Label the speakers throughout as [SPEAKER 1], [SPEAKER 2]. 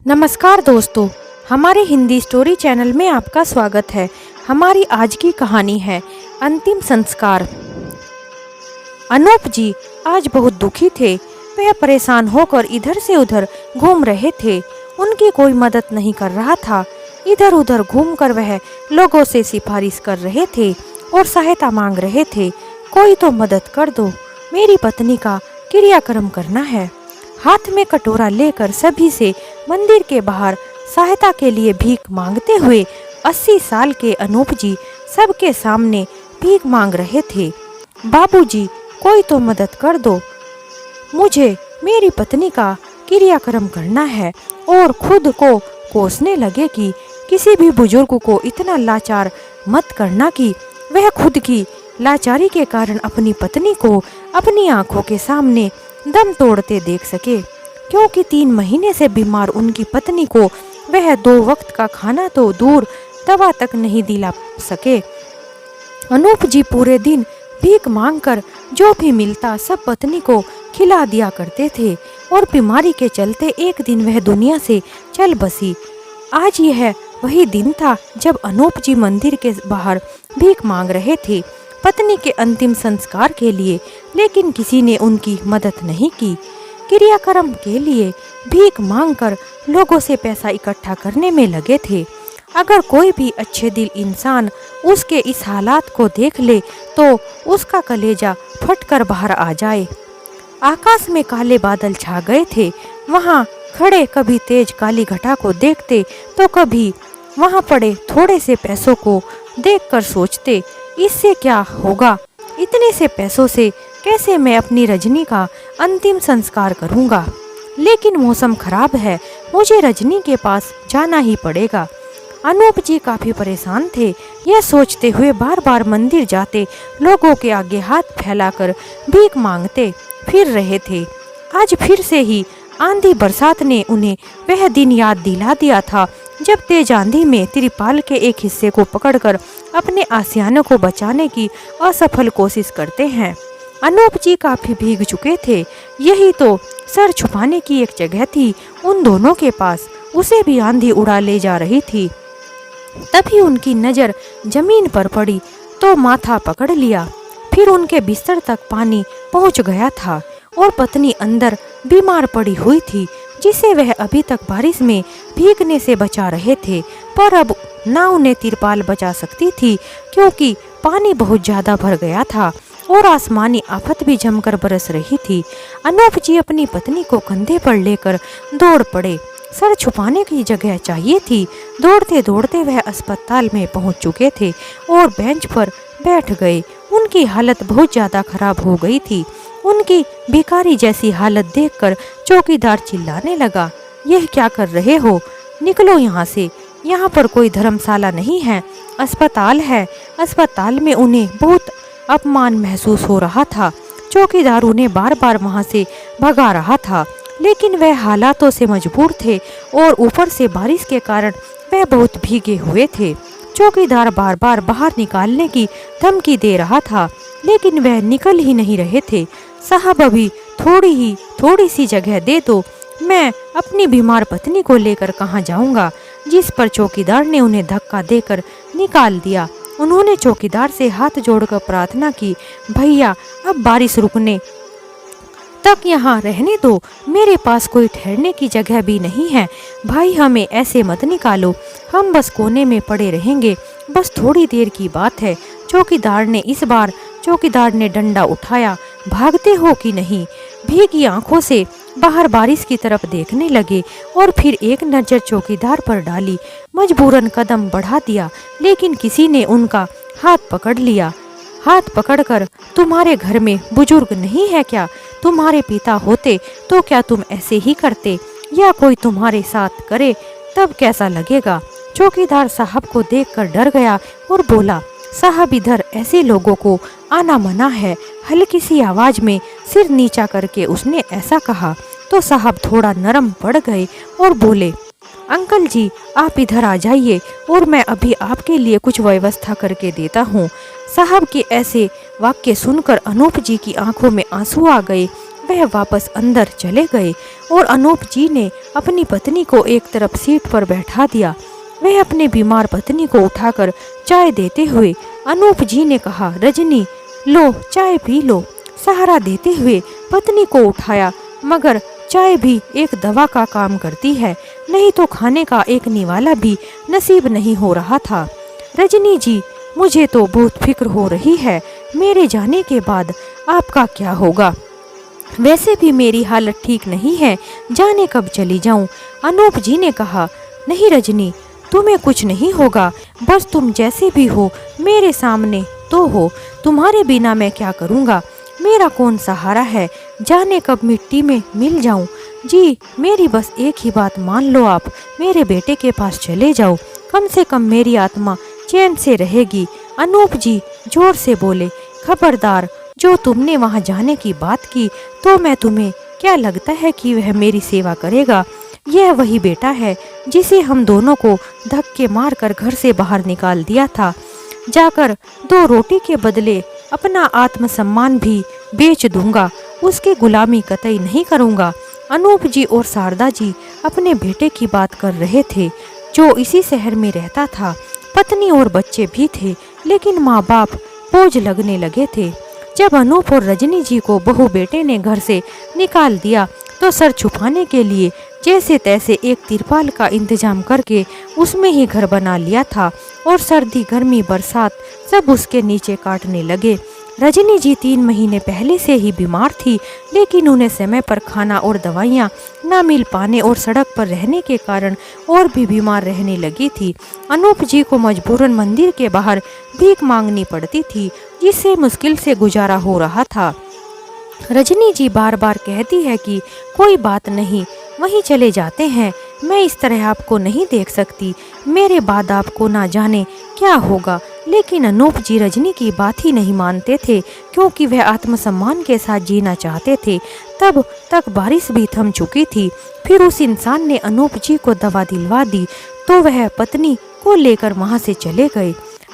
[SPEAKER 1] नमस्कार दोस्तों, हमारे हिंदी स्टोरी चैनल में आपका स्वागत है। हमारी आज की कहानी है अंतिम संस्कार। अनूप जी आज बहुत दुखी थे। वह परेशान होकर इधर से उधर घूम रहे थे। उनकी कोई मदद नहीं कर रहा था। इधर उधर घूमकर वह लोगों से सिफारिश कर रहे थे और सहायता मांग रहे थे। कोई तो मदद कर दो, मेरी पत्नी का क्रियाक्रम करना है। हाथ में कटोरा लेकर सभी से मंदिर के बाहर सहायता के लिए भीख मांगते हुए 80 साल के अनूप जी सबके सामने भीख मांग रहे थे। बाबूजी, कोई तो मदद कर दो, मुझे मेरी पत्नी का क्रियाक्रम करना है। और खुद को कोसने लगे कि किसी भी बुजुर्ग को इतना लाचार मत करना कि वह खुद की लाचारी के कारण अपनी पत्नी को अपनी आंखों के सामने दम तोड़ते देख सके, क्योंकि 3 महीने से बीमार उनकी पत्नी को वह 2 वक्त का खाना तो दूर दवा तक नहीं दिला सके। अनूप जी पूरे दिन भीख मांगकर जो भी मिलता सब पत्नी को खिला दिया करते थे और बीमारी के चलते एक दिन वह दुनिया से चल बसी। आज यह वही दिन था जब अनूप जी मंदिर के बाहर भीख मांग रहे थे पत्नी के अंतिम संस्कार के लिए, लेकिन किसी ने उनकी मदद नहीं की। क्रियाक्रम के लिए भीख मांगकर लोगों से पैसा इकट्ठा करने में लगे थे। अगर कोई भी अच्छे दिल इंसान उसके इस हालात को देख ले तो उसका कलेजा फटकर बाहर आ जाए। आकाश में काले बादल छा गए थे। वहां खड़े कभी तेज काली घटा को देखते तो कभी वहां पड़े थोड़े से पैसों को देखकर सोचते, इससे क्या होगा, इतने से पैसों से कैसे मैं अपनी रजनी का अंतिम संस्कार करूंगा। लेकिन मौसम खराब है, मुझे रजनी के पास जाना ही पड़ेगा। अनूप जी काफी परेशान थे। यह सोचते हुए बार बार मंदिर जाते, लोगों के आगे हाथ फैलाकर भीख मांगते फिर रहे थे। आज फिर से ही आंधी बरसात ने उन्हें वह दिन याद दिला दिया था जब तेज आंधी में तिरपाल के एक हिस्से को पकड़कर अपने आशियाने को बचाने की असफल कोशिश करते हैं। अनूप जी काफी भीग चुके थे। यही तो सर छुपाने की एक जगह थी उन दोनों के पास। उसे भी आंधी उड़ा ले जा रही थी। तभी उनकी नजर जमीन पर पड़ी तो माथा पकड़ लिया। फिर उनके बिस्तर तक पानी पहुंच गया था और पत्नी अंदर बीमार पड़ी हुई थी, जिसे वह अभी तक बारिश में भीगने से बचा रहे थे। पर अब ना उन्हें तिरपाल बचा सकती थी, क्योंकि पानी बहुत ज्यादा भर गया था और आसमानी आफत भी जमकर बरस रही थी। अनूप जी अपनी पत्नी को कंधे पर लेकर दौड़ पड़े। सर छुपाने की जगह चाहिए थी। दौड़ते दौड़ते वह अस्पताल में पहुंच चुके थे और बेंच पर बैठ गए। उनकी हालत बहुत ज्यादा खराब हो गई थी। उनकी भिखारी जैसी हालत देखकर चौकीदार चिल्लाने लगा, यह क्या कर रहे हो, निकलो यहाँ से। यहाँ पर कोई धर्मशाला नहीं है, अस्पताल है। अस्पताल में उन्हें बहुत अपमान महसूस हो रहा था। चौकीदार उन्हें बार बार वहाँ से भगा रहा था, लेकिन वह हालातों से मजबूर थे और ऊपर से बारिश के कारण वह बहुत भीगे हुए थे। चौकीदार बार बार बाहर निकालने की धमकी दे रहा था, लेकिन वह निकल ही नहीं रहे थे। साहब, अभी थोड़ी सी जगह दे दो, मैं अपनी बीमार पत्नी को लेकर कहाँ जाऊंगा। जिस पर चौकीदार ने उन्हें धक्का देकर निकाल दिया। उन्होंने चौकीदार से हाथ जोड़कर प्रार्थना की, भैया अब बारिश रुकने तक यहाँ रहने दो, मेरे पास कोई ठहरने की जगह भी नहीं है। भाई, हमें ऐसे मत निकालो, हम बस कोने में पड़े रहेंगे, बस थोड़ी देर की बात है। चौकीदार ने डंडा उठाया। भागते हो कि नहीं? भीगी आंखों से बाहर बारिश की तरफ देखने लगे और फिर एक नजर चौकीदार पर डाली। मजबूरन कदम बढ़ा दिया, लेकिन किसी ने उनका हाथ पकड़ लिया। हाथ पकड़कर, तुम्हारे घर में बुजुर्ग नहीं है क्या? तुम्हारे पिता होते तो क्या तुम ऐसे ही करते, या कोई तुम्हारे साथ करे तब कैसा लगेगा? चौकीदार साहब को देखकर डर गया और बोला, साहब इधर ऐसे लोगों को आना मना है। हल्की सी आवाज में सिर नीचा करके उसने ऐसा कहा तो साहब थोड़ा नरम पड़ गए और बोले, अंकल जी आप इधर आ जाइए और मैं अभी आपके लिए कुछ व्यवस्था करके देता हूँ। साहब के ऐसे वाक्य सुनकर अनूप जी की आंखों में आंसू आ गए। वह वापस अंदर चले गए और अनूप जी ने अपनी पत्नी को एक तरफ सीट पर बैठा दिया। वह अपने बीमार पत्नी को उठाकर चाय देते हुए अनूप जी ने कहा, रजनी लो चाय पी लो। सहारा देते हुए पत्नी को उठाया, मगर चाय भी एक दवा का काम करती है, नहीं तो खाने का एक निवाला भी नसीब नहीं हो रहा था। रजनी जी, मुझे तो बहुत फिक्र हो रही है, मेरे जाने के बाद आपका क्या होगा। वैसे भी मेरी हालत ठीक नहीं है, जाने कब चली जाऊं। अनूप जी ने कहा, नहीं रजनी, तुम्हें कुछ नहीं होगा, बस तुम जैसे भी हो मेरे सामने तो हो। तुम्हारे बिना मैं क्या करूँगा, मेरा कौन सहारा है, जाने कब मिट्टी में मिल जाऊं। जी मेरी बस एक ही बात मान लो, आप मेरे बेटे के पास चले जाओ, कम से कम मेरी आत्मा चैन से रहेगी। अनूप जी जोर से बोले, खबरदार, जो तुमने वहां जाने की बात की तो मैं तुम्हें क्या लगता है कि वह मेरी सेवा करेगा। यह वही बेटा है जिसे हम दोनों को धक्के मारकर घर से बाहर निकाल दिया था। जाकर 2 रोटी के बदले अपना आत्मसम्मान भी बेच दूंगा, उसकी गुलामी कतई नहीं करूंगा। अनूप जी और शारदा जी अपने बेटे की बात कर रहे थे, जो इसी शहर में रहता था। पत्नी और बच्चे भी थे, लेकिन माँ बाप बोझ लगने लगे थे। जब अनूप और रजनी जी को बहू बेटे ने घर से निकाल दिया तो सर छुपाने के लिए जैसे तैसे एक तिरपाल का इंतजाम करके उसमें ही घर बना लिया था और सर्दी गर्मी बरसात सब उसके नीचे काटने लगे। रजनी जी 3 महीने पहले से ही बीमार थी, लेकिन उन्हें समय पर खाना और दवाइयाँ न मिल पाने और सड़क पर रहने के कारण और भी बीमार रहने लगी थी। अनूप जी को मजबूरन मंदिर के बाहर भीख मांगनी पड़ती थी, जिससे मुश्किल से गुजारा हो रहा था। रजनी जी बार बार कहती है कि कोई बात नहीं, वहीं चले जाते हैं, मैं इस तरह आपको नहीं देख सकती, मेरे बाद आपको ना जाने क्या होगा। लेकिन अनूप जी रजनी की बात ही नहीं मानते थे, क्योंकि वह आत्मसम्मान के साथ जीना चाहते थे। तब तक बारिश भी थम चुकी थी। फिर उस इंसान ने अनूप जी को दवा दिलवा दी तो वह पत्नी को लेकर वहां से चले गए।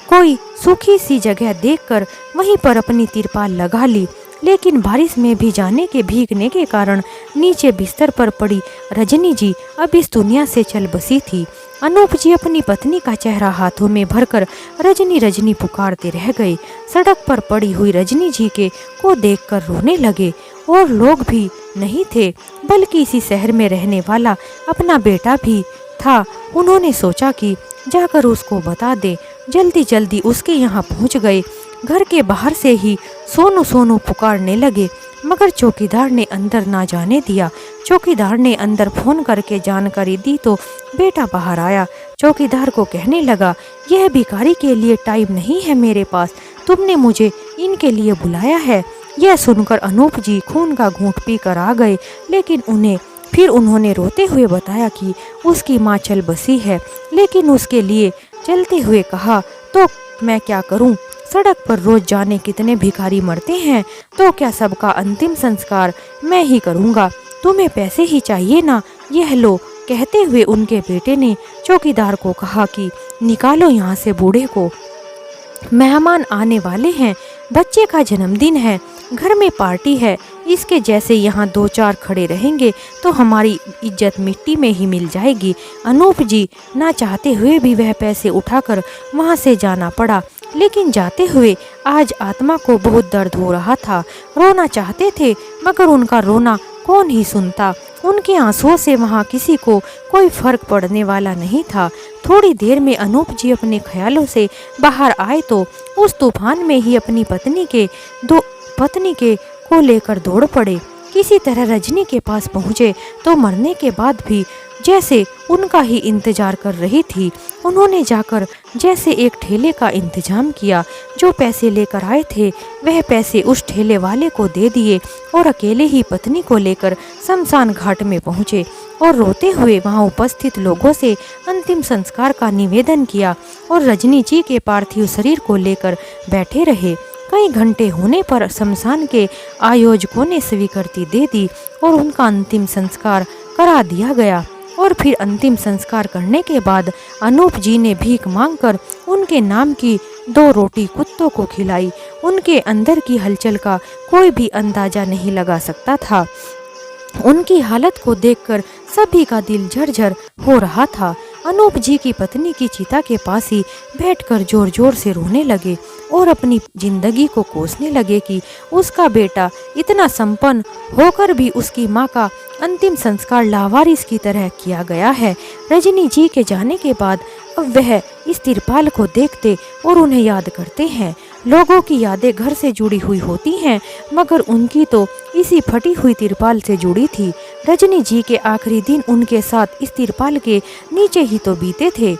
[SPEAKER 1] कोई सूखी सी जगह देखकर वहीं पर अपनी तिरपाल लगा ली, लेकिन बारिश में भी जाने के भीगने के कारण नीचे बिस्तर पर पड़ी रजनी जी अब इस दुनिया से चल बसी थी। अनूप जी अपनी पत्नी का चेहरा हाथों में भरकर रजनी रजनी पुकारते रह गए। सड़क पर पड़ी हुई रजनी जी को देखकर रोने लगे, और लोग भी नहीं थे, बल्कि इसी शहर में रहने वाला अपना बेटा भी था। उन्होंने सोचा कि जाकर उसको बता दे। जल्दी जल्दी उसके यहाँ पहुँच गए। घर के बाहर से ही सोनू सोनू पुकारने लगे, मगर चौकीदार ने अंदर ना जाने दिया। चौकीदार ने अंदर फोन करके जानकारी दी तो बेटा बाहर आया। चौकीदार को कहने लगा, यह भिखारी के लिए टाइम नहीं है मेरे पास, तुमने मुझे इनके लिए बुलाया है। यह सुनकर अनूप जी खून का घूंट पीकर आ गए, लेकिन उन्होंने रोते हुए बताया कि उसकी माँ चल बसी है, लेकिन उसके लिए चलते हुए कहा, तो मैं क्या करूं? सड़क पर रोज जाने कितने भिखारी मरते हैं, तो क्या सबका अंतिम संस्कार मैं ही करूंगा? तुम्हें पैसे ही चाहिए ना, यह लो। कहते हुए उनके बेटे ने चौकीदार को कहा कि निकालो यहाँ से बूढ़े को, मेहमान आने वाले हैं, बच्चे का जन्मदिन है, घर में पार्टी है, इसके जैसे यहाँ 2-4 खड़े रहेंगे तो हमारी इज्जत मिट्टी में ही मिल जाएगी। अनूप जी ना चाहते हुए भी वह पैसे उठाकर वहाँ से जाना पड़ा, लेकिन जाते हुए आज आत्मा को बहुत दर्द हो रहा था। रोना चाहते थे, मगर उनका रोना कौन ही सुनता। उनके आंसुओं से वहाँ किसी को कोई फर्क पड़ने वाला नहीं था। थोड़ी देर में अनूप जी अपने ख्यालों से बाहर आए तो उस तूफान में ही अपनी पत्नी के को लेकर दौड़ पड़े। किसी तरह रजनी के पास पहुँचे तो मरने के बाद भी जैसे उनका ही इंतजार कर रही थी। उन्होंने जाकर जैसे एक ठेले का इंतजाम किया, जो पैसे लेकर आए थे वह पैसे उस ठेले वाले को दे दिए और अकेले ही पत्नी को लेकर शमशान घाट में पहुँचे और रोते हुए वहां उपस्थित लोगों से अंतिम संस्कार का निवेदन किया और रजनी जी के पार्थिव शरीर को लेकर बैठे रहे। कई घंटे होने पर शमशान के आयोजकों ने स्वीकृति दे दी और उनका अंतिम संस्कार करा दिया गया। और फिर अंतिम संस्कार करने के बाद अनूप जी ने भीख मांगकर उनके नाम की 2 रोटी कुत्तों को खिलाई। उनके अंदर की हलचल का कोई भी अंदाजा नहीं लगा सकता था। उनकी हालत को देखकर सभी का दिल झरझर हो रहा था। अनूप जी की पत्नी की चिता के पास ही बैठकर जोर जोर से रोने लगे और अपनी जिंदगी को कोसने लगे कि उसका बेटा इतना संपन्न होकर भी उसकी माँ का अंतिम संस्कार लावारिस की तरह किया गया है। रजनी जी के जाने के बाद अब वह इस तिरपाल को देखते और उन्हें याद करते हैं। लोगों की यादें घर से जुड़ी हुई होती हैं, मगर उनकी तो इसी फटी हुई तिरपाल से जुड़ी थी। रजनी जी के आखिरी दिन उनके साथ इस तिरपाल के नीचे ही तो बीते थे।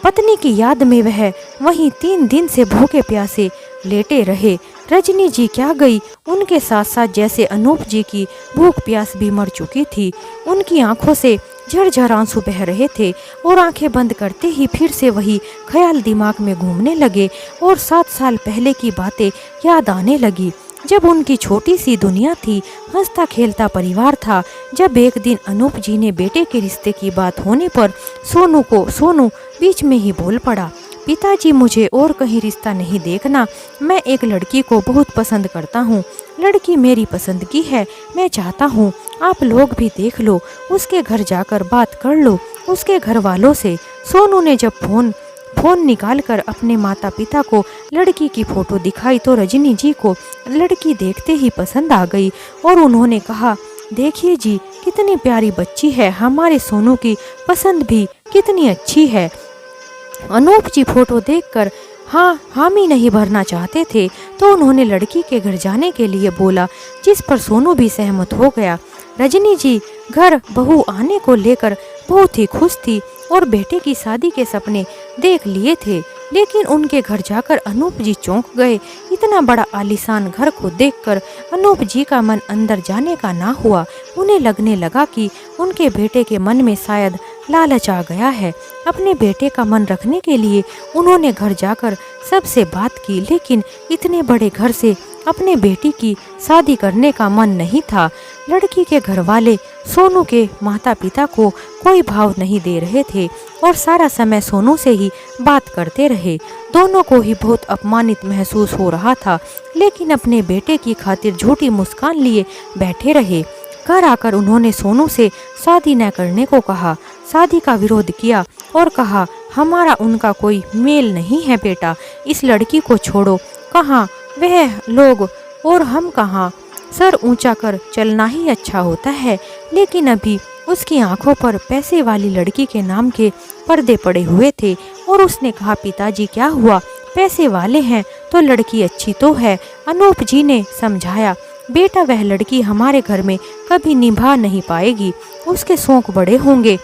[SPEAKER 1] पत्नी की याद में वह वहीं 3 दिन से भूखे प्यासे लेटे रहे। रजनी जी क्या गई, उनके साथ साथ जैसे अनूप जी की भूख प्यास भी मर चुकी थी। उनकी आंखों से झरझर आंसू बह रहे थे और आंखें बंद करते ही फिर से वही ख्याल दिमाग में घूमने लगे और 7 साल पहले की बातें याद आने लगी, जब उनकी छोटी सी दुनिया थी, हंसता खेलता परिवार था। जब एक दिन अनूप जी ने बेटे के रिश्ते की बात होने पर सोनू बीच में ही बोल पड़ा, पिताजी मुझे और कहीं रिश्ता नहीं देखना, मैं एक लड़की को बहुत पसंद करता हूँ। लड़की मेरी पसंद की है, मैं चाहता हूँ आप लोग भी देख लो, उसके घर जाकर बात कर लो उसके घर वालों से। सोनू ने जब फोन निकालकर अपने माता पिता को लड़की की फोटो दिखाई तो रजनी जी को लड़की देखते ही पसंद आ गई और उन्होंने कहा, देखिए जी कितनी प्यारी बच्ची है, हमारे सोनू की पसंद भी कितनी अच्छी है। अनूप जी फोटो देखकर हामी नहीं भरना चाहते थे तो उन्होंने लड़की के घर जाने के लिए बोला, जिस पर सोनू भी सहमत हो गया। रजनी जी घर बहू आने को लेकर बहुत ही खुश थी और बेटे की शादी के सपने देख लिए थे, लेकिन उनके घर जाकर अनूप जी चौंक गए। इतना बड़ा आलीशान घर को देखकर अनूप जी का मन अंदर जाने का ना हुआ। उन्हें लगने लगा कि उनके बेटे के मन में शायद लालच आ गया है। अपने बेटे का मन रखने के लिए उन्होंने घर जाकर सबसे बात की, लेकिन इतने बड़े घर से अपने बेटी की शादी करने का मन नहीं था। लड़की के घर वाले सोनू के माता पिता को कोई भाव नहीं दे रहे थे और सारा समय सोनू से ही बात करते रहे। दोनों को ही बहुत अपमानित महसूस हो रहा था, लेकिन अपने बेटे की खातिर झूठी मुस्कान लिए बैठे रहे। घर आकर उन्होंने सोनू से शादी न करने को कहा, शादी का विरोध किया और कहा, हमारा उनका कोई मेल नहीं है बेटा, इस लड़की को छोड़ो। कहाँ वह लोग और हम कहाँ, सर ऊंचा कर चलना ही अच्छा होता है। लेकिन अभी उसकी आंखों पर पैसे वाली लड़की के नाम के पर्दे पड़े हुए थे और उसने कहा, पिताजी क्या हुआ, पैसे वाले हैं तो लड़की अच्छी तो है। अनूप जी ने समझाया, बेटा वह लड़की हमारे घर में कभी निभा नहीं पाएगी, उसके शौक बड़े होंगे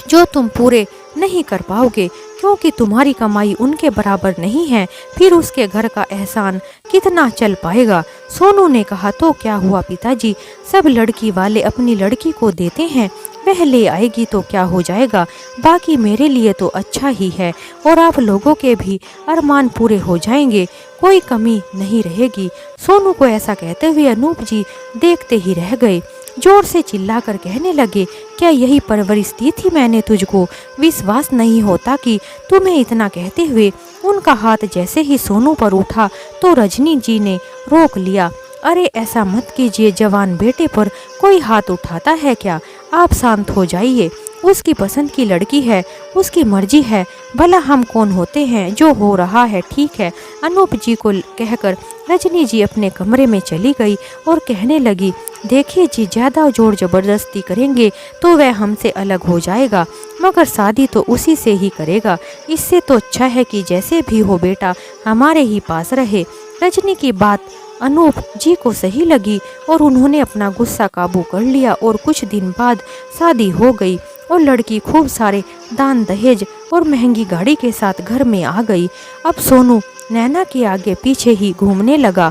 [SPEAKER 1] जो तुम पूरे नहीं कर पाओगे, क्योंकि तुम्हारी कमाई उनके बराबर नहीं है, फिर उसके घर का एहसान कितना चल पाएगा। सोनू ने कहा, तो क्या हुआ पिताजी, सब लड़की वाले अपनी लड़की को देते हैं, वह ले आएगी तो क्या हो जाएगा, बाकी मेरे लिए तो अच्छा ही है और आप लोगों के भी अरमान पूरे हो जाएंगे, कोई कमी नहीं रहेगी। सोनू को ऐसा कहते हुए अनूप जी देखते ही रह गए। जोर से चिल्लाकर कहने लगे, क्या यही परवरिश दी थी मैंने तुझको, विश्वास नहीं होता कि तुम्हें इतना कहते हुए उनका हाथ जैसे ही सोनू पर उठा तो रजनी जी ने रोक लिया। अरे ऐसा मत कीजिए, जवान बेटे पर कोई हाथ उठाता है क्या, आप शांत हो जाइए, उसकी पसंद की लड़की है, उसकी मर्जी है, भला हम कौन होते हैं, जो हो रहा है ठीक है। अनूप जी को कहकर रजनी जी अपने कमरे में चली गई और कहने लगी, देखिए जी ज़्यादा जोर जबरदस्ती करेंगे तो वह हमसे अलग हो जाएगा, मगर शादी तो उसी से ही करेगा, इससे तो अच्छा है कि जैसे भी हो बेटा हमारे ही पास रहे। रजनी की बात अनूप जी को सही लगी और उन्होंने अपना गुस्सा काबू कर लिया और कुछ दिन बाद शादी हो गई और लड़की खूब सारे दान दहेज और महंगी गाड़ी के साथ घर में आ गई। अब सोनू नैना के आगे पीछे ही घूमने लगा।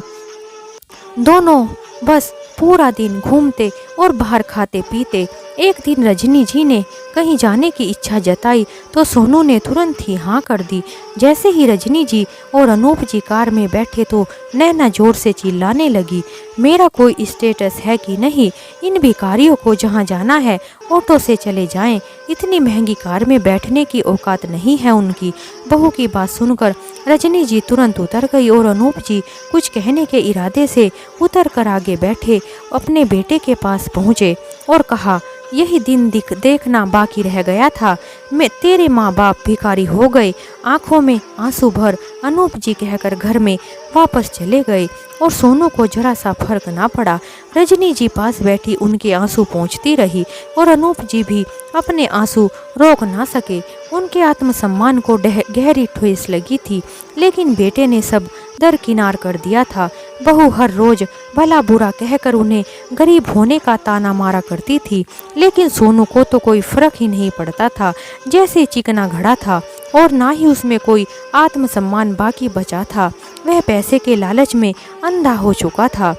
[SPEAKER 1] दोनों बस पूरा दिन घूमते और बाहर खाते पीते। एक दिन रजनी जी ने कहीं जाने की इच्छा जताई तो सोनू ने तुरंत ही हाँ कर दी। जैसे ही रजनी जी और अनूप जी कार में बैठे तो नैना जोर से चिल्लाने लगी, मेरा कोई स्टेटस है कि नहीं? इन भिखारियों को जहाँ जाना है ऑटो से चले जाएं, इतनी महंगी कार में बैठने की औकात नहीं है उनकी। बहू की बात सुनकर रजनी जी तुरंत उतर गई और अनूप जी कुछ कहने के इरादे से उतर कर आगे बैठे अपने बेटे के पास पहुँचे और कहा, यही दिन देखना बाकी रह गया था। मैं तेरे माँ बाप भिखारी हो गए। आंखों में आंसू भर अनूप जी कहकर घर में वापस चले गए और सोनू को जरा सा फर्क ना पड़ा। रजनी जी पास बैठी उनके आंसू पोंछती रही और अनूप जी भी अपने आंसू रोक ना सके। उनके आत्मसम्मान को गहरी ठेस लगी थी, लेकिन बेटे ने सब दरकिनार कर दिया था। बहू हर रोज भला बुरा कहकर उन्हें गरीब होने का ताना मारा करती थी, लेकिन सोनू को तो कोई फर्क ही नहीं पड़ता था, जैसे चिकना घड़ा था और ना ही उसमें कोई आत्मसम्मान बाकी बचा था। वह पैसे के लालच में अंधा हो चुका था।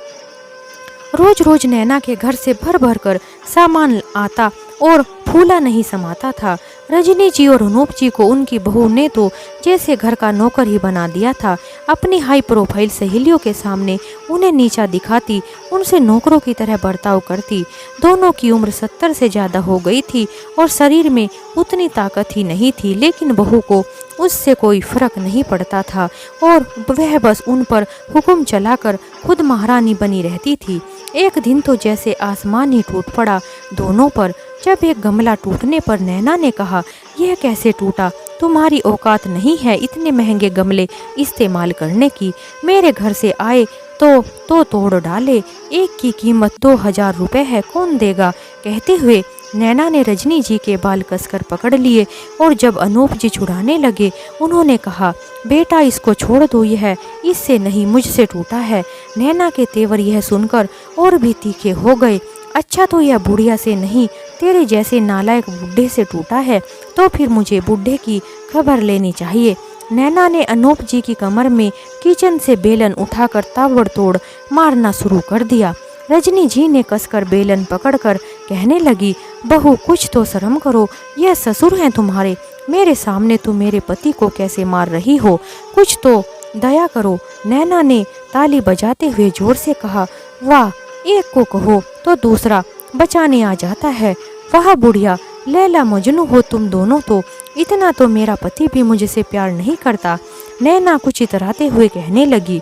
[SPEAKER 1] रोज रोज नैना के घर से भर भर कर सामान आता और फूला नहीं समाता था। रजनी जी और अनूप जी को उनकी बहू ने तो जैसे घर का नौकर ही बना दिया था। अपनी हाई प्रोफाइल सहेलियों के सामने उन्हें नीचा दिखाती, उनसे नौकरों की तरह बर्ताव करती। दोनों की उम्र 70 से ज़्यादा हो गई थी और शरीर में उतनी ताकत ही नहीं थी, लेकिन बहू को उससे कोई फर्क नहीं पड़ता था और वह बस उन पर हुक्म चलाकर खुद महारानी बनी रहती थी। एक दिन तो जैसे आसमान ही टूट पड़ा दोनों पर। जब एक गमला टूटने पर नैना ने कहा, यह कैसे टूटा? तुम्हारी औकात नहीं है इतने महंगे गमले इस्तेमाल करने की। मेरे घर से आए तो तोड़ डाले, एक की कीमत 2000 रुपये है, कौन देगा? कहते हुए नैना ने रजनी जी के बाल कसकर पकड़ लिए और जब अनूप जी छुड़ाने लगे उन्होंने कहा, बेटा इसको छोड़ दो, यह इससे नहीं मुझसे टूटा है। नैना के तेवर यह सुनकर और भी तीखे हो गए। अच्छा तो यह बुढ़िया से नहीं तेरे जैसे नालायक बुढ़े से टूटा है, तो फिर मुझे बुढ़े की खबर लेनी चाहिए। नैना ने अनूप जी की कमर में किचन से बेलन उठाकर ताबड़तोड़ मारना शुरू कर दिया। रजनी जी ने कसकर बेलन पकड़कर कहने लगी, बहू कुछ तो शर्म करो, यह ससुर हैं तुम्हारे, मेरे सामने तुम मेरे पति को कैसे मार रही हो? कुछ तो दया करो। नैना ने ताली बजाते हुए जोर से कहा, वाह, एक को कहो तो दूसरा बचाने आ जाता है। वाह बुढ़िया, लैला मजनू हो तुम दोनों तो। इतना तो मेरा पति भी मुझसे प्यार नहीं करता। नैना कुछ इतराते हुए कहने लगी।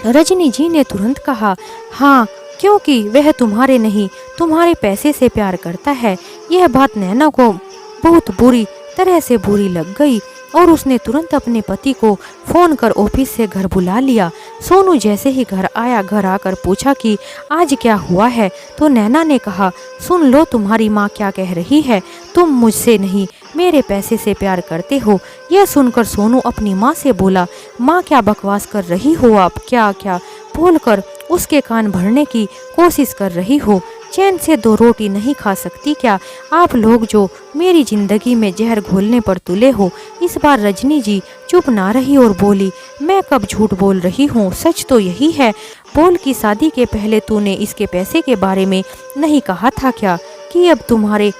[SPEAKER 1] रजनी जी ने तुरंत कहा, हाँ, क्योंकि वह तुम्हारे नहीं तुम्हारे पैसे से प्यार करता है। यह बात नैना को बहुत बुरी तरह से बुरी लग गई और उसने तुरंत अपने पति को फोन कर ऑफिस से घर बुला लिया। सोनू जैसे ही घर आया, घर आकर पूछा कि आज क्या हुआ है, तो नैना ने कहा, सुन लो तुम्हारी माँ क्या कह रही है, तुम मुझसे नहीं मेरे पैसे से प्यार करते हो। यह सुनकर सोनू अपनी माँ से बोला, माँ क्या बकवास कर रही हो आप, क्या क्या बोलकर उसके कान भरने की कोशिश कर रही हो। चैन से 2 रोटी नहीं खा सकती क्या आप लोग जो मेरी जिंदगी में जहर घोलने पर तुले हो? इस बार रजनी जी चुप ना रही और बोली, मैं कब झूठ बोल रही हूँ, सच तो यही है। बोल की शादी के पहले तूने इसके पैसे के बारे में नहीं कहा था क्या कि अब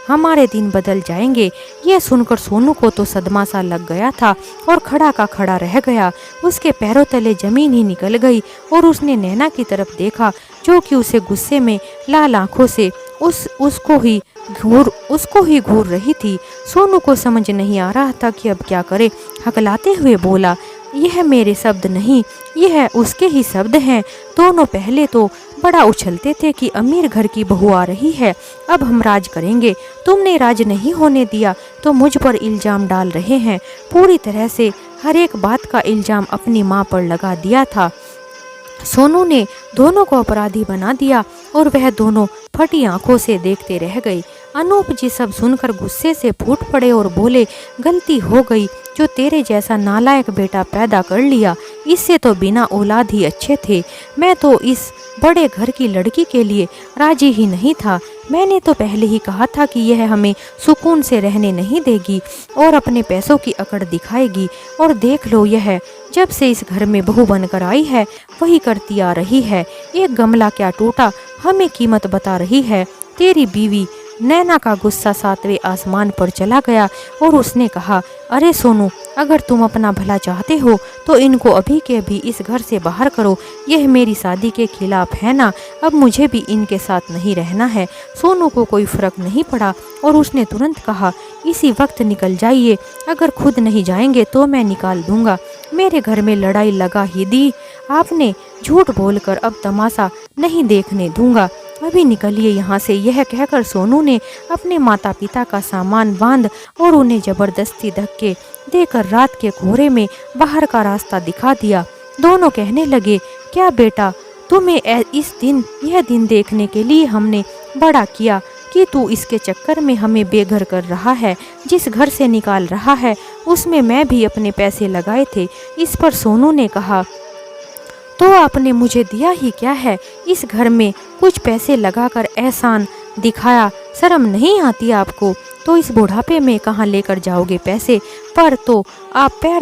[SPEAKER 1] हमारे दिन बदल जाएंगे? यह सुनकर सोनू को तो सदमा सा लग गया था और खड़ा का खड़ा रह गया। उसके पैरों तले जमीन ही निकल गई और उसने नैना की तरफ देखा जो कि उसे गुस्से में लाल आंखों से उसको ही घूर रही थी। सोनू को समझ नहीं आ रहा था कि अब क्या करे। हकलाते हुए बोला, यह मेरे शब्द नहीं, यह उसके ही शब्द हैं। दोनों पहले तो बड़ा उछलते थे कि अमीर घर की बहू आ रही है, अब हम राज करेंगे। तुमने राज नहीं होने दिया तो मुझ पर इल्जाम डाल रहे हैं। पूरी तरह से हर एक बात का इल्जाम अपनी माँ पर लगा दिया था। सोनू ने दोनों को अपराधी बना दिया और वह दोनों फटी आंखों से देखते रह गए। अनूप जी सब सुनकर गुस्से से फूट पड़े और बोले, गलती हो गई जो तेरे जैसा नालायक बेटा पैदा कर लिया। इससे तो बिना औलाद ही अच्छे थे। मैं तो इस बड़े घर की लड़की के लिए राजी ही नहीं था। मैंने तो पहले ही कहा था कि यह हमें सुकून से रहने नहीं देगी और अपने पैसों की अकड़ दिखाएगी। और देख लो, यह जब से इस घर में बहू बनकर आई है वही करती आ रही है। एक गमला क्या टूटा, हमें कीमत बता रही है। तेरी बीवी नैना का गुस्सा 7वें आसमान पर चला गया और उसने कहा, अरे सोनू, अगर तुम अपना भला चाहते हो तो इनको अभी के अभी इस घर से बाहर करो। यह मेरी शादी के खिलाफ है ना, अब मुझे भी इनके साथ नहीं रहना है। सोनू को कोई फर्क नहीं पड़ा और उसने तुरंत कहा, इसी वक्त निकल जाइए, अगर खुद नहीं जाएंगे तो मैं निकाल दूंगा। मेरे घर में लड़ाई लगा ही दी आपने, झूठ बोलकर अब तमाशा नहीं देखने दूंगा, अभी निकलिए यहाँ से। यह कहकर सोनू ने अपने माता पिता का सामान बांध और उन्हें जबरदस्ती धक्के देकर रात के कोहरे में बाहर का रास्ता दिखा दिया। दोनों कहने लगे, क्या बेटा, तुम्हें यह दिन देखने के लिए हमने बड़ा किया कि तू इसके चक्कर में हमें बेघर कर रहा है। जिस घर से निकाल रहा है उसमें मैं भी अपने पैसे लगाए थे। इस पर सोनू ने कहा, तो आपने मुझे दिया ही क्या है, इस घर में कुछ पैसे लगाकर एहसान दिखाया, शर्म नहीं आती आपको? तो इस बुढ़ापे में कहाँ लेकर जाओगे पैसे, पैर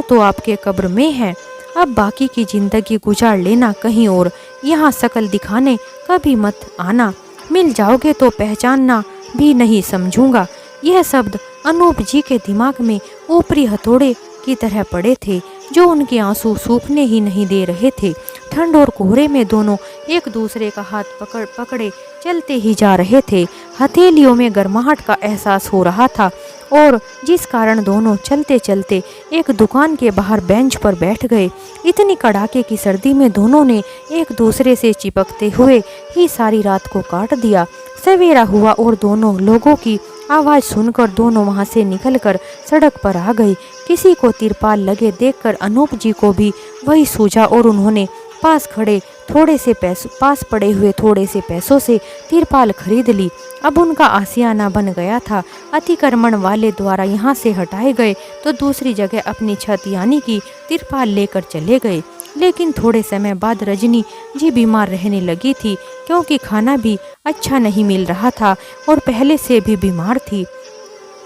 [SPEAKER 1] तो आपके कब्र में हैं। अब बाकी की जिंदगी गुजार लेना कहीं और, यहाँ शकल दिखाने कभी मत आना, मिल जाओगे तो पहचानना भी नहीं समझूंगा। यह शब्द अनूप जी के दिमाग में ऊपरी हथौड़े की तरह पड़े थे जो उनके आंसू सूखने ही नहीं दे रहे थे। ठंड और कोहरे में दोनों एक दूसरे का हाथ पकड़े चलते ही जा रहे थे। हथेलियों में गर्माहट का एहसास हो रहा था और जिस कारण दोनों चलते चलते एक दुकान के बाहर बेंच पर बैठ गए। इतनी कड़ाके की सर्दी में दोनों ने एक दूसरे से चिपकते हुए ही सारी रात को काट दिया। सवेरा हुआ और दोनों लोगों की आवाज़ सुनकर दोनों वहां से निकलकर सड़क पर आ गई। किसी को तिरपाल लगे देखकर अनूप जी को भी वही सूझा और उन्होंने पास पड़े हुए थोड़े से पैसों से तिरपाल खरीद ली। अब उनका आशियाना बन गया था। अतिक्रमण वाले द्वारा यहाँ से हटाए गए तो दूसरी जगह अपनी छत यानी कि तिरपाल लेकर चले गए। लेकिन थोड़े समय बाद रजनी जी बीमार रहने लगी थी क्योंकि खाना भी अच्छा नहीं मिल रहा था और पहले से भी बीमार थी।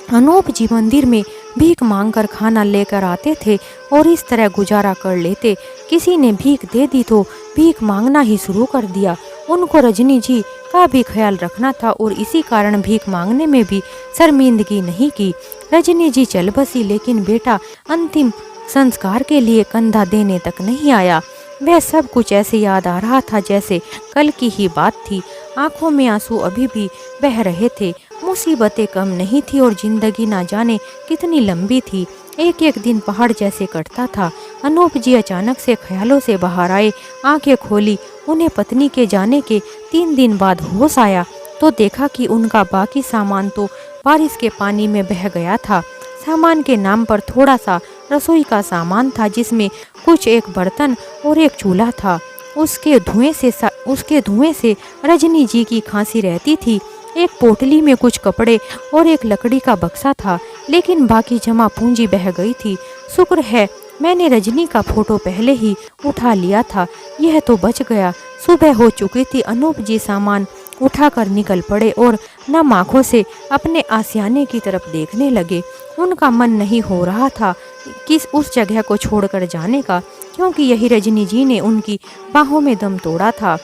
[SPEAKER 1] अनूप जी मंदिर में भीख मांगकर खाना लेकर आते थे और इस तरह गुजारा कर लेते। किसी ने भीख दे दी तो भीख मांगना ही शुरू कर दिया। उनको रजनी जी का भी ख्याल रखना था और इसी कारण भीख मांगने में भी शर्मिंदगी नहीं की। रजनी जी चल बसी, लेकिन बेटा अंतिम संस्कार के लिए कंधा देने तक नहीं आया। वह सब कुछ ऐसे याद आ रहा था जैसे कल की ही बात थी। आंखों में आंसू अभी भी बह रहे थे। मुसीबतें कम नहीं थी और जिंदगी ना जाने कितनी लंबी थी। एक एक दिन पहाड़ जैसे कटता था। अनूप जी अचानक से ख्यालों से बाहर आए, आंखें खोली। उन्हें पत्नी के जाने के 3 दिन बाद होश आया तो देखा कि उनका बाकी सामान तो बारिश के पानी में बह गया था। सामान के नाम पर थोड़ा सा रसोई का सामान था जिसमें कुछ एक बर्तन और एक चूल्हा था। उसके धुएं से रजनी जी की खांसी रहती थी। एक पोटली में कुछ कपड़े और एक लकड़ी का बक्सा था, लेकिन बाकी जमा पूंजी बह गई थी। शुक्र है मैंने रजनी का फोटो पहले ही उठा लिया था, यह तो बच गया। सुबह हो चुकी थी। अनूप जी सामान उठाकर निकल पड़े और नम आँखों से अपने आशियाने की तरफ देखने लगे। उनका मन नहीं हो रहा था कि उस जगह को छोड़कर जाने का, क्योंकि यही रजनी जी ने उनकी बाहों में दम तोड़ा था।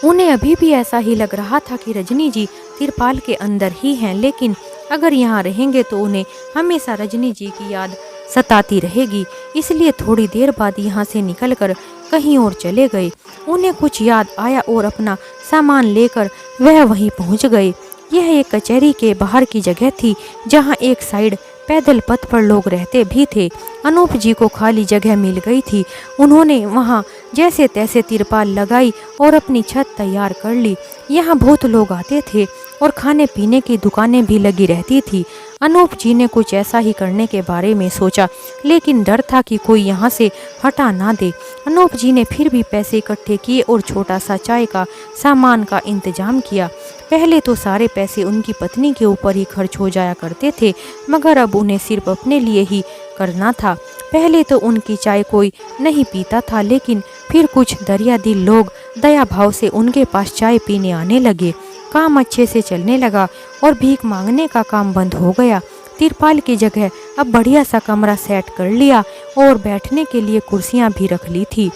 [SPEAKER 1] उन्हें अभी भी ऐसा ही लग रहा था कि रजनी जी तिरपाल के अंदर ही हैं, लेकिन अगर यहाँ रहेंगे तो उन्हें हमेशा रजनी जी की याद सताती रहेगी। इसलिए थोड़ी देर बाद यहाँ से निकलकर कहीं और चले गए। उन्हें कुछ याद आया और अपना सामान लेकर वह वहीं पहुँच गए। यह एक कचहरी के बाहर की जगह थी जहाँ एक साइड पैदल पथ पर लोग रहते भी थे। अनूप जी को खाली जगह मिल गई थी। उन्होंने वहाँ जैसे तैसे तिरपाल लगाई और अपनी छत तैयार कर ली। यहाँ बहुत लोग आते थे और खाने पीने की दुकानें भी लगी रहती थी। अनूप जी ने कुछ ऐसा ही करने के बारे में सोचा, लेकिन डर था कि कोई यहाँ से हटा ना दे। अनूप जी ने फिर भी पैसे इकट्ठे किए और छोटा सा चाय का सामान का इंतजाम किया। पहले तो सारे पैसे उनकी पत्नी के ऊपर ही खर्च हो जाया करते थे, मगर अब उन्हें सिर्फ अपने लिए ही करना था। पहले तो उनकी चाय कोई नहीं पीता था, लेकिन फिर कुछ दरिया दिल लोग दया भाव से उनके पास चाय पीने आने लगे। काम अच्छे से चलने लगा और भीख मांगने का काम बंद हो गया। तिरपाल की जगह अब बढ़िया सा कमरा सेट कर लिया और बैठने के लिए कुर्सियां भी रख ली थी।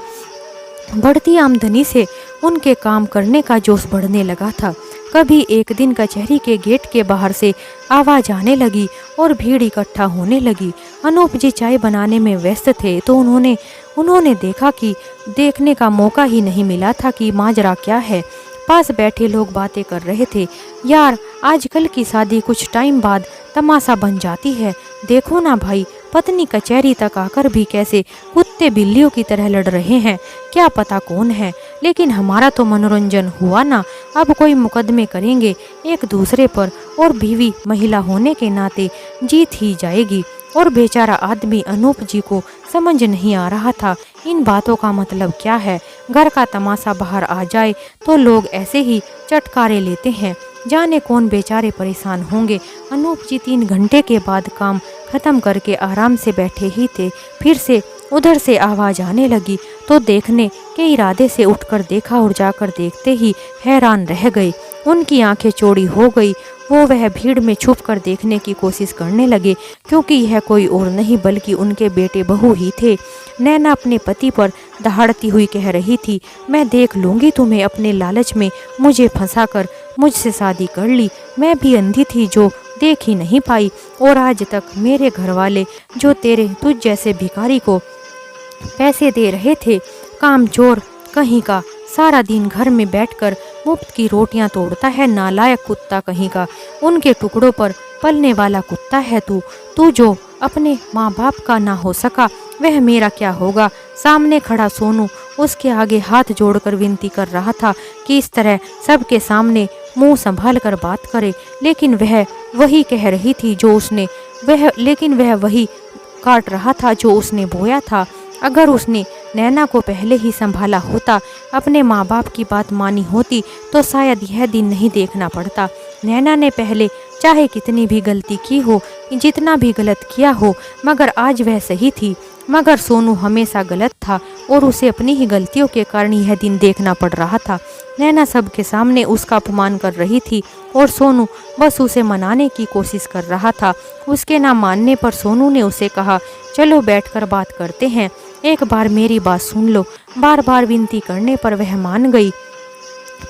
[SPEAKER 1] बढ़ती आमदनी से उनके काम करने का जोश बढ़ने लगा था। कभी एक दिन कचहरी के गेट के बाहर से आवाज आने लगी और भीड़ इकट्ठा होने लगी। अनूप जी चाय बनाने में व्यस्त थे तो उन्होंने देखा कि देखने का मौका ही नहीं मिला था कि माजरा क्या है। पास बैठे लोग बातें कर रहे थे। यार, आजकल की शादी कुछ टाइम बाद तमाशा बन जाती है। देखो ना भाई, पत्नी कचहरी तक आकर भी कैसे कुत्ते बिल्लियों की तरह लड़ रहे हैं। क्या पता कौन है, लेकिन हमारा तो मनोरंजन हुआ ना। अब कोई मुकदमे करेंगे एक दूसरे पर और बीवी महिला होने के नाते जीत ही जाएगी। और बेचारा आदमी अनूप जी को समझ नहीं आ रहा था इन बातों का मतलब क्या है। घर का तमाशा बाहर आ जाए तो लोग ऐसे ही चटकारे लेते हैं, जाने कौन बेचारे परेशान होंगे। अनूप जी 3 घंटे के बाद काम खत्म करके आराम से बैठे ही थे। फिर से उधर से आवाज आने लगी तो देखने के इरादे से उठकर देखा और जाकर देखते ही हैरान रह गए। उनकी आंखें चौड़ी हो गई। वह भीड़ में छुप कर देखने की कोशिश करने लगे, क्योंकि यह कोई और नहीं बल्कि उनके बेटे बहू ही थे। नैना अपने पति पर दहाड़ती हुई कह रही थी, मैं देख लूंगी तुम्हें। अपने लालच में मुझे फंसाकर मुझसे शादी कर ली। मैं भी अंधी थी जो देख ही नहीं पाई। और आज तक मेरे घर वाले जो तुझ जैसे भिखारी को पैसे दे रहे थे, कामचोर कहीं का, सारा दिन घर में बैठकर मुफ्त की रोटियां तोड़ता है। नालायक कुत्ता कहीं का, उनके टुकड़ों पर पलने वाला कुत्ता है तू जो अपने माँ बाप का ना हो सका, वह मेरा क्या होगा। सामने खड़ा सोनू उसके आगे हाथ जोड़कर विनती कर रहा था कि इस तरह सबके सामने मुंह संभाल कर बात करे, लेकिन वह वही कह रही थी जो वह वही काट रहा था जो उसने बोया था। अगर उसने नैना को पहले ही संभाला होता, अपने माँ बाप की बात मानी होती, तो शायद यह दिन नहीं देखना पड़ता। नैना ने पहले चाहे कितनी भी गलती की हो, जितना भी गलत किया हो, मगर आज वह सही थी। मगर सोनू हमेशा गलत था और उसे अपनी ही गलतियों के कारण यह दिन देखना पड़ रहा था। नैना सबके सामने उसका अपमान कर रही थी और सोनू बस उसे मनाने की कोशिश कर रहा था। उसके ना मानने पर सोनू ने उसे कहा, चलो बैठकर बात करते हैं, एक बार मेरी बात सुन लो। बार बार विनती करने पर वह मान गई,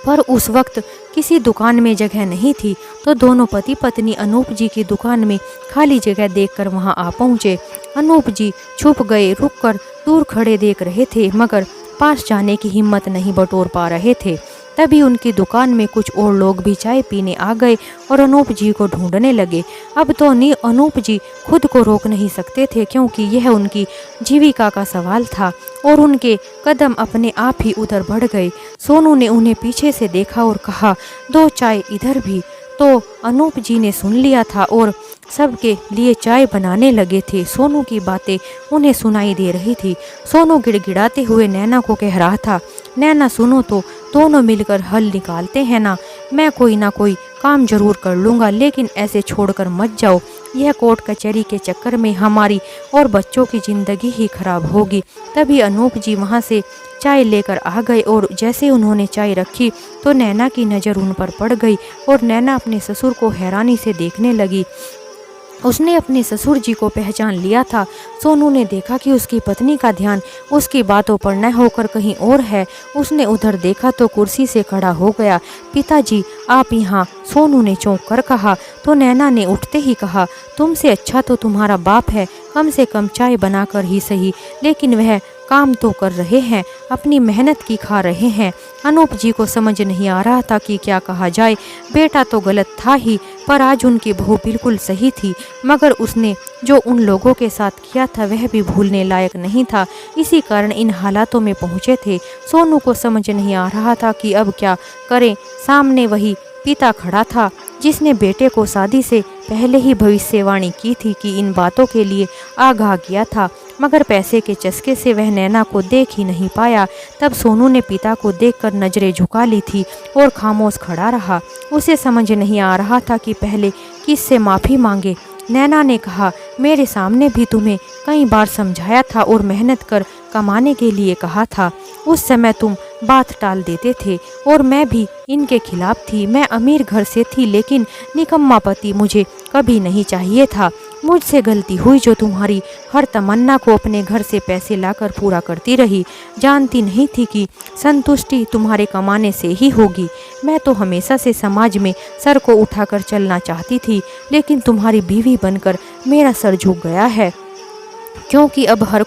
[SPEAKER 1] पर उस वक्त किसी दुकान में जगह नहीं थी तो दोनों पति पत्नी अनूप जी की दुकान में खाली जगह देखकर वहां आ पहुंचे। अनूप जी छुप गए, रुककर दूर खड़े देख रहे थे, मगर पास जाने की हिम्मत नहीं बटोर पा रहे थे। तभी उनकी दुकान में कुछ और लोग भी चाय पीने आ गए और अनूप जी को ढूंढने लगे। अब तो अनूप जी खुद को रोक नहीं सकते थे, क्योंकि यह उनकी जीविका का सवाल था और उनके कदम अपने आप ही उधर बढ़ गए। सोनू ने उन्हें पीछे से देखा और कहा, 2 चाय इधर भी। तो अनूप जी ने सुन लिया था और सबके लिए चाय बनाने लगे थे। सोनू की बातें उन्हें सुनाई दे रही थी। सोनू गिड़गिड़ाते हुए नैना को कह रहा था, नैना सुनो तो, दोनों मिलकर हल निकालते हैं ना। मैं कोई ना कोई काम जरूर कर लूँगा, लेकिन ऐसे छोड़कर मत जाओ। यह कोर्ट कचहरी के चक्कर में हमारी और बच्चों की जिंदगी ही खराब होगी। तभी अनूप जी वहाँ से चाय लेकर आ गए और जैसे उन्होंने चाय रखी तो नैना की नज़र उन पर पड़ गई और नैना अपने ससुर को हैरानी से देखने लगी। उसने अपने ससुर जी को पहचान लिया था। सोनू ने देखा कि उसकी पत्नी का ध्यान उसकी बातों पर न होकर कहीं और है। उसने उधर देखा तो कुर्सी से खड़ा हो गया। पिताजी, आप यहाँ? सोनू ने चौंक कर कहा। तो नैना ने उठते ही कहा, तुमसे अच्छा तो तुम्हारा बाप है, कम से कम चाय बनाकर ही सही, लेकिन वह काम तो कर रहे हैं, अपनी मेहनत की खा रहे हैं। अनूप जी को समझ नहीं आ रहा था कि क्या कहा जाए। बेटा तो गलत था ही, पर आज उनकी बहू बिल्कुल सही थी। मगर उसने जो उन लोगों के साथ किया था वह भी भूलने लायक नहीं था, इसी कारण इन हालातों में पहुंचे थे। सोनू को समझ नहीं आ रहा था कि अब क्या करें। सामने वही पिता खड़ा था जिसने बेटे को शादी से पहले ही भविष्यवाणी की थी कि इन बातों के लिए आगाह किया था, मगर पैसे के चस्के से वह नैना को देख ही नहीं पाया। तब सोनू ने पिता को देखकर नजरें झुका ली थी और खामोश खड़ा रहा। उसे समझ नहीं आ रहा था कि पहले किससे माफ़ी मांगे। नैना ने कहा, मेरे सामने भी तुम्हें कई बार समझाया था और मेहनत कर कमाने के लिए कहा था। उस समय तुम बात टाल देते थे और मैं भी इनके खिलाफ थी। मैं अमीर घर से थी, लेकिन निकम्मा पति मुझे कभी नहीं चाहिए था। मुझसे गलती हुई जो तुम्हारी हर तमन्ना को अपने घर से पैसे लाकर पूरा करती रही। जानती नहीं थी कि संतुष्टि तुम्हारे कमाने से ही होगी। मैं तो हमेशा से समाज में सर को उठाकर चलना चाहती थी, लेकिन तुम्हारी बीवी बनकर मेरा सर झुक गया है। क्योंकि अब हर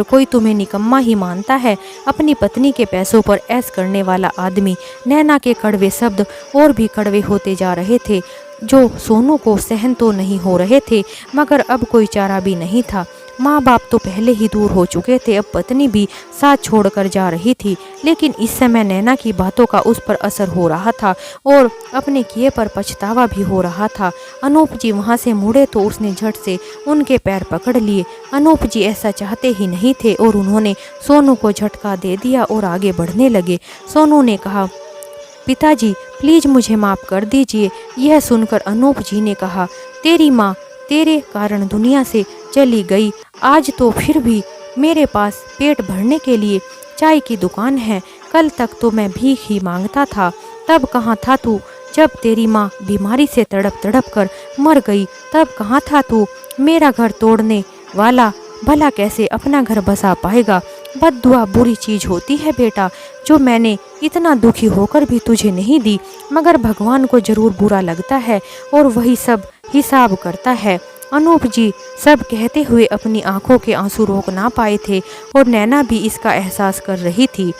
[SPEAKER 1] कोई तुम्हें निकम्मा ही मानता है। अपनी पत्नी के पैसों पर ऐश करने वाला आदमी। नैना के कड़वे शब्द और भी कड़वे होते जा रहे थे, जो सोनू को सहन तो नहीं हो रहे थे, मगर अब कोई चारा भी नहीं था। माँ बाप तो पहले ही दूर हो चुके थे, अब पत्नी भी साथ छोड़कर जा रही थी। लेकिन इस समय नैना की बातों का उस पर असर हो रहा था और अपने किए पर पछतावा भी हो रहा था। अनूप जी वहाँ से मुड़े तो उसने झट से उनके पैर पकड़ लिए। अनूप जी ऐसा चाहते ही नहीं थे और उन्होंने सोनू को झटका दे दिया और आगे बढ़ने लगे। सोनू ने कहा, पिताजी प्लीज मुझे माफ़ कर दीजिए। यह सुनकर अनूप जी ने कहा, तेरी माँ तेरे कारण दुनिया से चली गई, आज तो फिर भी मेरे पास पेट भरने के लिए चाय की दुकान है। कल तक तो मैं भीख ही मांगता था। तब कहाँ था तू जब तेरी माँ बीमारी से तड़प तड़प कर मर गई? तब कहाँ था तू? मेरा घर तोड़ने वाला भला कैसे अपना घर बसा पाएगा? बद्दुआ बुरी चीज़ होती है बेटा, जो मैंने इतना दुखी होकर भी तुझे नहीं दी, मगर भगवान को जरूर बुरा लगता है और वही सब हिसाब करता है। अनूप जी सब कहते हुए अपनी आंखों के आंसू रोक ना पाए थे और नैना भी इसका एहसास कर रही थी।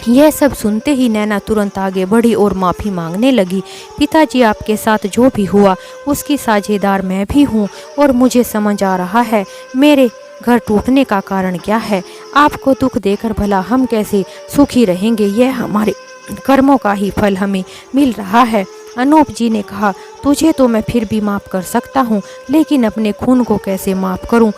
[SPEAKER 1] यह सब सुनते ही नैना तुरंत आगे बढ़ी और माफ़ी मांगने लगी। पिताजी आपके साथ जो भी हुआ उसकी साझेदार मैं भी हूँ और मुझे समझ आ रहा है मेरे घर टूटने का कारण क्या है। आपको दुख देकर भला हम कैसे सुखी रहेंगे? यह हमारे कर्मों का ही फल हमें मिल रहा है। अनूप जी ने कहा, तुझे तो मैं फिर भी माफ़ कर सकता हूँ, लेकिन अपने खून को कैसे माफ़ करूँ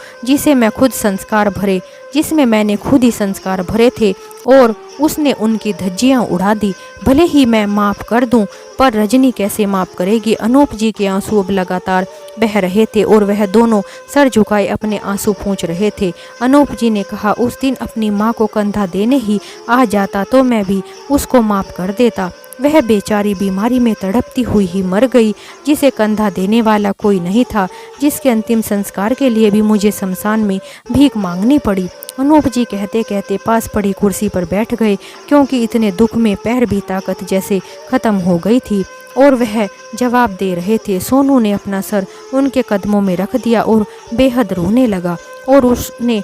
[SPEAKER 1] जिसमें मैंने खुद ही संस्कार भरे थे और उसने उनकी धज्जियाँ उड़ा दी। भले ही मैं माफ़ कर दूँ, पर रजनी कैसे माफ़ करेगी? अनूप जी के आंसू अब लगातार बह रहे थे और वह दोनों सर झुकाए अपने आंसू पोंछ रहे थे। अनूप जी ने कहा, उस दिन अपनी माँ को कंधा देने ही आ जाता तो मैं भी उसको माफ़ कर देता। वह बेचारी बीमारी में तड़पती हुई ही मर गई, जिसे कंधा देने वाला कोई नहीं था, जिसके अंतिम संस्कार के लिए भी मुझे शमशान में भीख मांगनी पड़ी। अनूप जी कहते कहते पास पड़ी कुर्सी पर बैठ गए, क्योंकि इतने दुख में पैर भी ताकत जैसे खत्म हो गई थी और वह जवाब दे रहे थे। सोनू ने अपना सर उनके कदमों में रख दिया और बेहद रोने लगा और उसने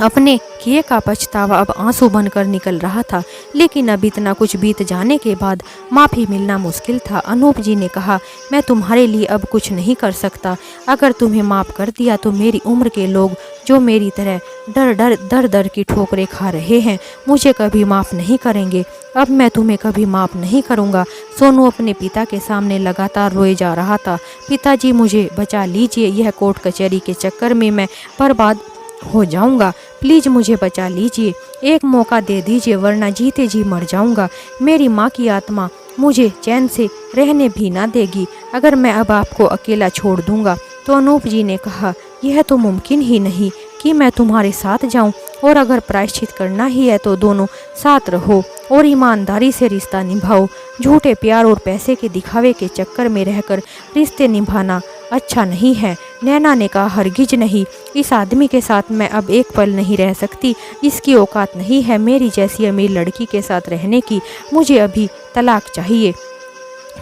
[SPEAKER 1] अपने किए का पछतावा अब आंसू बनकर निकल रहा था। लेकिन अब इतना कुछ बीत जाने के बाद माफ़ी मिलना मुश्किल था। अनूप जी ने कहा, मैं तुम्हारे लिए अब कुछ नहीं कर सकता। अगर तुम्हें माफ़ कर दिया तो मेरी उम्र के लोग जो मेरी तरह दर दर की ठोकरें खा रहे हैं, मुझे कभी माफ़ नहीं करेंगे। अब मैं तुम्हें कभी माफ़ नहीं करूँगा। सोनू अपने पिता के सामने लगातार रोए जा रहा था। पिताजी मुझे बचा लीजिए, यह कोर्ट कचहरी के चक्कर में मैं बर्बाद हो जाऊंगा। प्लीज मुझे बचा लीजिए, एक मौका दे दीजिए, वरना जीते जी मर जाऊंगा। मेरी माँ की आत्मा मुझे चैन से रहने भी ना देगी अगर मैं अब आपको अकेला छोड़ दूंगा। तो अनूप जी ने कहा, यह तो मुमकिन ही नहीं कि मैं तुम्हारे साथ जाऊं, और अगर प्रायश्चित करना ही है तो दोनों साथ रहो और ईमानदारी से रिश्ता निभाओ। झूठे प्यार और पैसे के दिखावे के चक्कर में रहकर रिश्ते निभाना अच्छा नहीं है। नैना ने कहा, हरगिज नहीं, इस आदमी के साथ मैं अब एक पल नहीं रह सकती। इसकी औकात नहीं है मेरी जैसी अमीर लड़की के साथ रहने की। मुझे अभी तलाक चाहिए।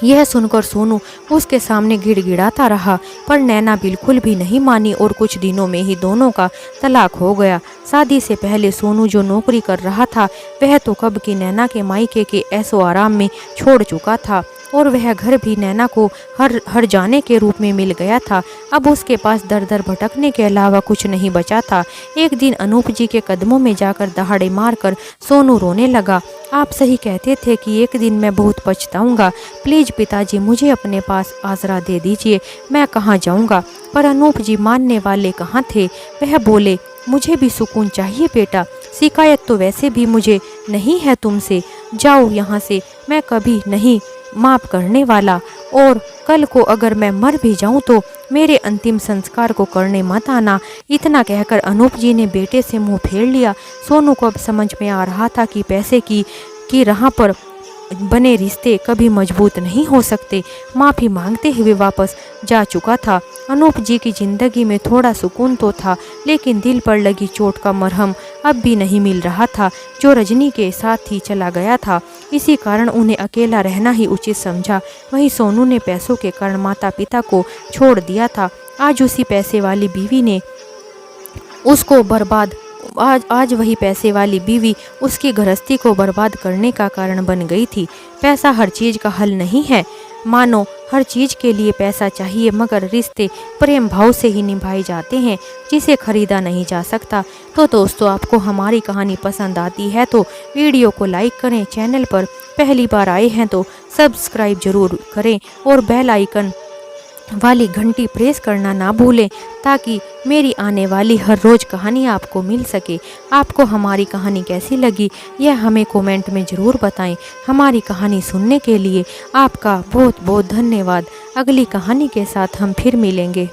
[SPEAKER 1] यह सुनकर सोनू उसके सामने गिड़गिड़ाता रहा, पर नैना बिल्कुल भी नहीं मानी और कुछ दिनों में ही दोनों का तलाक हो गया। शादी से पहले सोनू जो नौकरी कर रहा था वह तो कब की नैना के मायके के ऐशो आराम में छोड़ चुका था और वह घर भी नैना को हर जाने के रूप में मिल गया था। अब उसके पास दर दर भटकने के अलावा कुछ नहीं बचा था। एक दिन अनूप जी के कदमों में जाकर दहाड़े मारकर सोनू रोने लगा। आप सही कहते थे कि एक दिन मैं बहुत पछताऊंगा। प्लीज पिताजी मुझे अपने पास आसरा दे दीजिए, मैं कहाँ जाऊंगा? पर अनूप जी मानने वाले कहाँ थे। वह बोले, मुझे भी सुकून चाहिए बेटा, शिकायत तो वैसे भी मुझे नहीं है तुमसे। जाओ यहाँ से, मैं कभी नहीं माफ़ करने वाला, और कल को अगर मैं मर भी जाऊं तो मेरे अंतिम संस्कार को करने मत आना। इतना कहकर अनूप जी ने बेटे से मुंह फेर लिया। सोनू को अब समझ में आ रहा था कि पैसे की राह पर बने रिश्ते कभी मजबूत नहीं हो सकते। माफ़ी मांगते हुए वापस जा चुका था। अनूप जी की जिंदगी में थोड़ा सुकून तो था, लेकिन दिल पर लगी चोट का मरहम अब भी नहीं मिल रहा था, जो रजनी के साथ ही चला गया था। इसी कारण उन्हें अकेला रहना ही उचित समझा। वहीं सोनू ने पैसों के कारण माता पिता को छोड़ दिया था। आज उसी पैसे वाली बीवी ने उसको बर्बाद आज वही पैसे वाली बीवी उसकी गृहस्थी को बर्बाद करने का कारण बन गई थी। पैसा हर चीज़ का हल नहीं है। मानो हर चीज़ के लिए पैसा चाहिए, मगर रिश्ते प्रेम भाव से ही निभाए जाते हैं, जिसे खरीदा नहीं जा सकता। तो दोस्तों, आपको हमारी कहानी पसंद आती है तो वीडियो को लाइक करें। चैनल पर पहली बार आए हैं तो सब्सक्राइब जरूर करें और बेल आइकन वाली घंटी प्रेस करना ना भूलें, ताकि मेरी आने वाली हर रोज़ कहानी आपको मिल सके। आपको हमारी कहानी कैसी लगी यह हमें कमेंट में ज़रूर बताएं। हमारी कहानी सुनने के लिए आपका बहुत बहुत धन्यवाद। अगली कहानी के साथ हम फिर मिलेंगे।